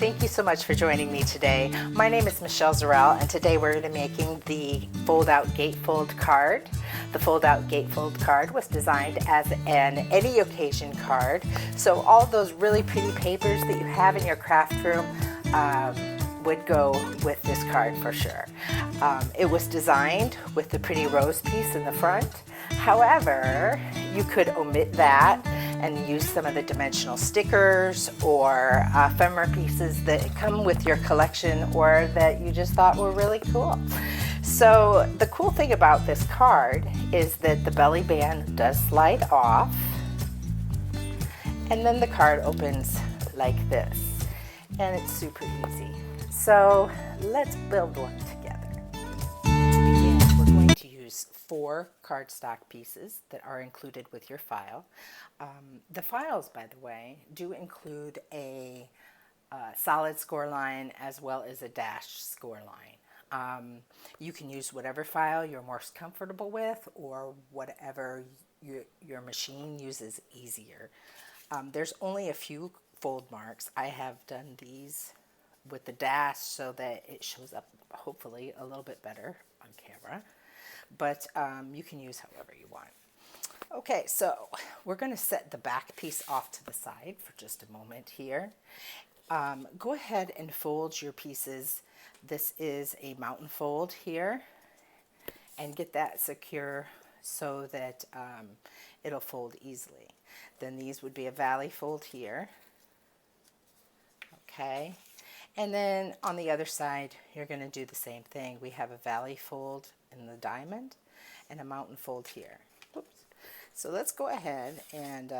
thank you so much for joining me today. My name is Michelle Zarel, and today we're going to be making the fold-out gatefold card. The fold-out gatefold card was designed as an any occasion card, so all those really pretty papers that you have in your craft room would go with this card for sure. It was designed with the pretty rose piece in the front. However, you could omit that and use some of the dimensional stickers or ephemera pieces that come with your collection or that you just thought were really cool. So the cool thing about this card is that the belly band does slide off, and then the card opens like this, and it's super easy. So let's build one together. To begin, we're going to use 4 cardstock pieces that are included with your file. The files, by the way, do include a solid score line as well as a dashed score line. You can use whatever file you're most comfortable with or whatever your machine uses easier. There's only a few fold marks. I have done these with the dash so that it shows up hopefully a little bit better on camera, but you can use however you want. Okay, so we're going to set the back piece off to the side for just a moment here. Go ahead and fold your pieces. This is a mountain fold here, and get that secure so that it'll fold easily. Then these would be a valley fold here. Okay, and then on the other side you're going to do the same thing. We have a valley fold in the diamond and a mountain fold here. Oops. So let's go ahead and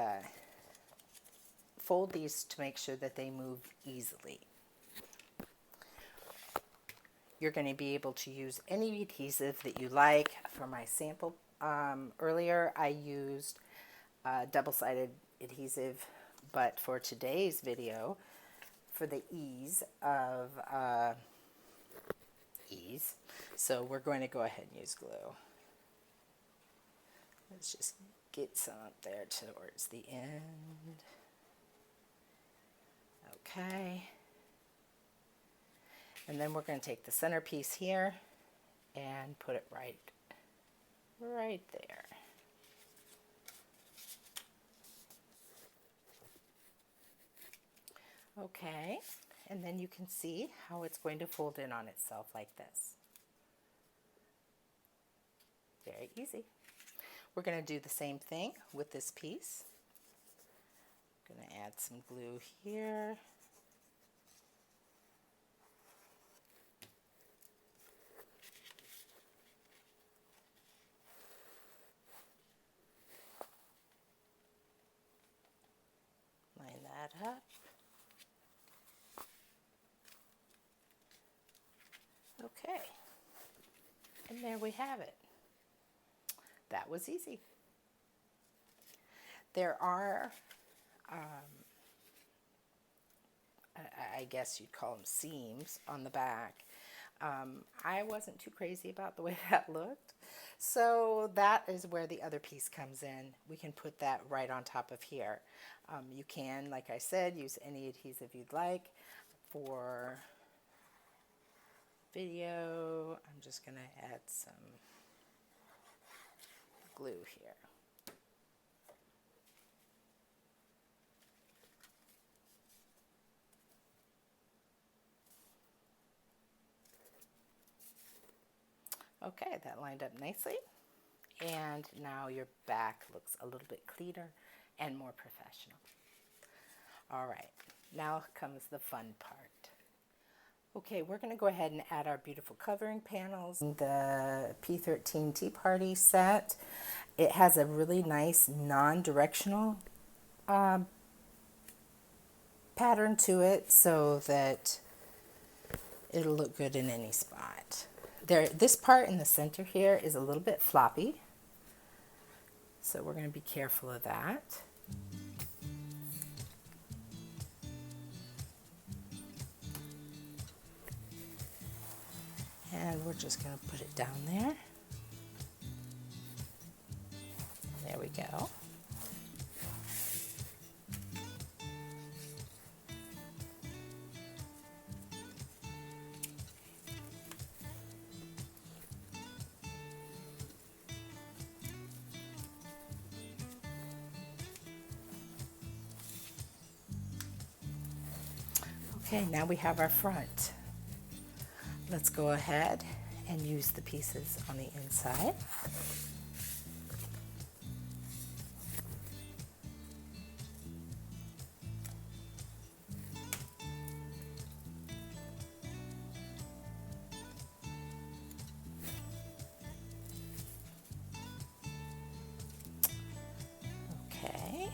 fold these to make sure that they move easily. You're going to be able to use any adhesive that you like. For my sample earlier, I used double-sided adhesive, but for today's video, for the ease, so we're going to go ahead and use glue. Let's just get some up there towards the end. Okay. And then we're going to take the center piece here and put it right there. Okay, and then you can see how it's going to fold in on itself like this. Very easy. We're going to do the same thing with this piece. I'm going to add some glue here. Line that up. Okay, and there we have it. That was easy. There are, I guess you'd call them seams on the back. I wasn't too crazy about the way that looked, so that is where the other piece comes in. We can put that right on top of here. You can, like I said, use any adhesive you'd like. For video, I'm just going to add some glue here. Okay, that lined up nicely. And now your back looks a little bit cleaner and more professional. All right, now comes the fun part. Okay, we're going to go ahead and add our beautiful covering panels. The P13 Tea Party set. It has a really nice non-directional pattern to it so that it'll look good in any spot. This part in the center here is a little bit floppy, so we're going to be careful of that. And we're just going to put it down there. There we go. Okay, now we have our front. Let's go ahead and use the pieces on the inside. Okay.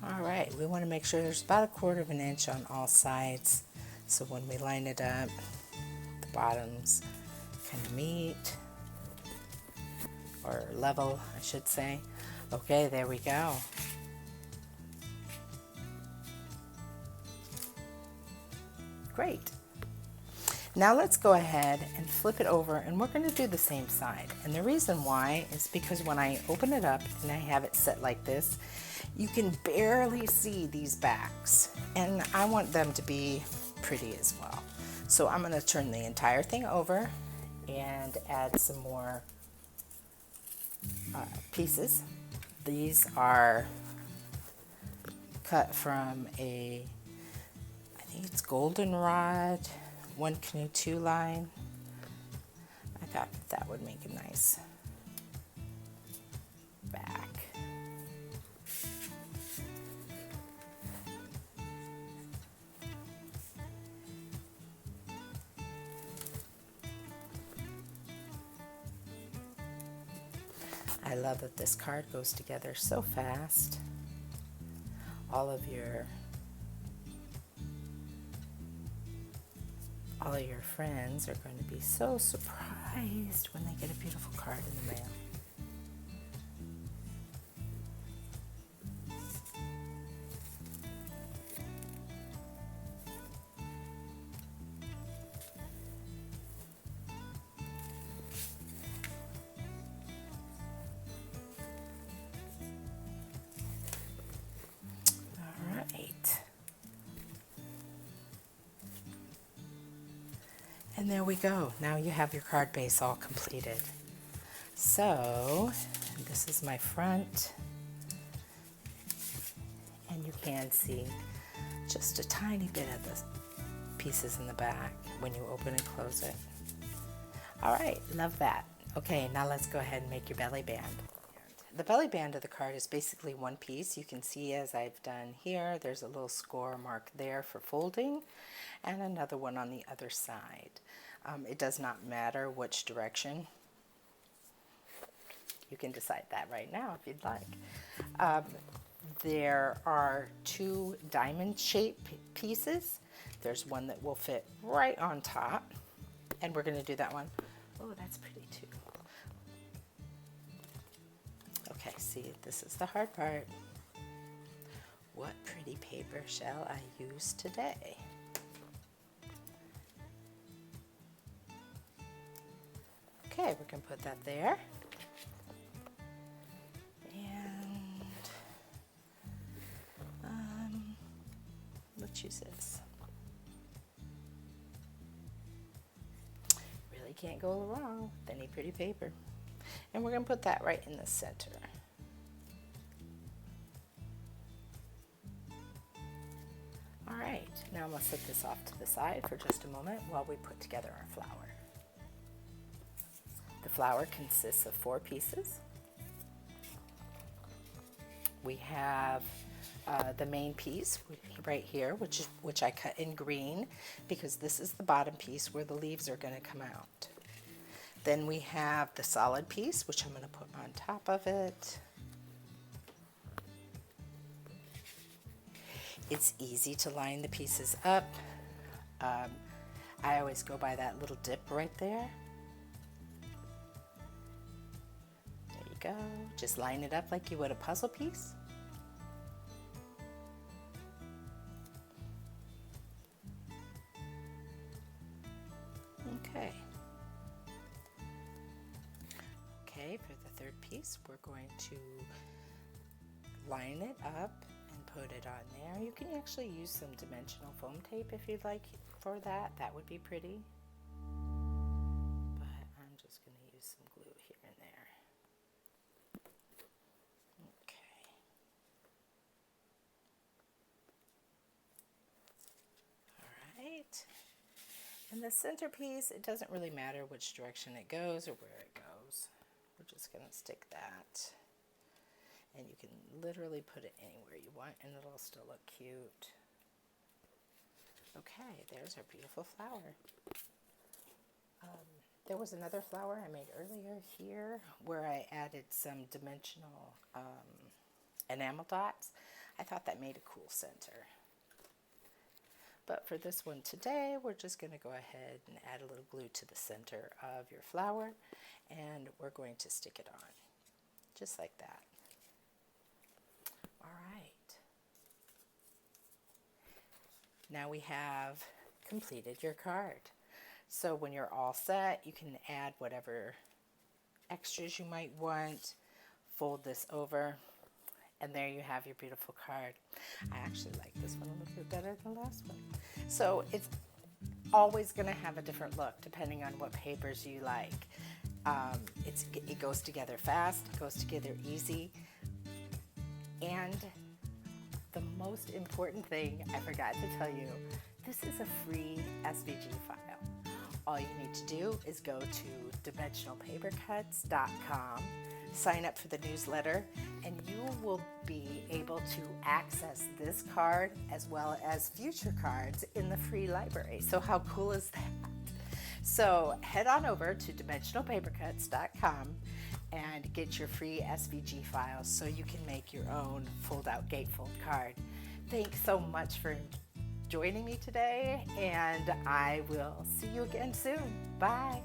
All right, we want to make sure there's about 1/4 of an inch on all sides, so when we line it up, the bottoms kind of meet, or level, I should say. Okay, there we go. Great. Now let's go ahead and flip it over, and we're going to do the same side. And the reason why is because when I open it up and I have it set like this, you can barely see these backs, and I want them to be pretty as well. So I'm going to turn the entire thing over and add some more pieces. These are cut from I think it's goldenrod 1 canoe 2 line. I thought that would make a nice back. I love that this card goes together so fast. All of your friends are going to be so surprised when they get a beautiful card in the mail. And there we go. Now you have your card base all completed. So this is my front, and you can see just a tiny bit of the pieces in the back when you open and close it. All right, love that. Okay, now let's go ahead and make your belly band. The belly band of the card is basically one piece. You can see, as I've done here, there's a little score mark there for folding and another one on the other side. It does not matter which direction. You can decide that right now if you'd like. There are 2 diamond shaped pieces. There's one that will fit right on top, and we're going to do that one. Oh, that's pretty too. Okay, see, this is the hard part. What pretty paper shall I use today? Okay, we're going to put that there. And let's use this. Really can't go wrong with any pretty paper. And we're going to put that right in the center. All right, now I'm going to set this off to the side for just a moment while we put together our flower. The flower consists of 4 pieces. We have the main piece right here, which I cut in green because this is the bottom piece where the leaves are going to come out. Then we have the solid piece, which I'm going to put on top of it. It's easy to line the pieces up. I always go by that little dip right there. There you go. Just line it up like you would a puzzle piece. Okay. Okay, for the third piece, we're going to line it up and put it on there. You can actually use some dimensional foam tape if you'd like for that. That would be pretty. But I'm just going to use some glue here and there. Okay. All right. And the centerpiece, it doesn't really matter which direction it goes or where it goes. We're just going to stick that. And you can literally put it anywhere you want and it'll still look cute. Okay, there's our beautiful flower. There was another flower I made earlier here where I added some dimensional enamel dots. I thought that made a cool center. But for this one today, we're just going to go ahead and add a little glue to the center of your flower, and we're going to stick it on, just like that. All right. Now we have completed your card. So when you're all set, you can add whatever extras you might want, fold this over, and there you have your beautiful card. I actually like this one a little bit better than the last one. So it's always going to have a different look depending on what papers you like. It goes together fast, it goes together easy, and the most important thing I forgot to tell you, this is a free SVG file. All you need to do is go to dimensionalpapercuts.com, sign up for the newsletter, and you will be able to access this card as well as future cards in the free library. So how cool is that? So head on over to dimensionalpapercuts.com and get your free SVG files so you can make your own fold-out gatefold card. Thanks so much for joining me today, and I will see you again soon. Bye.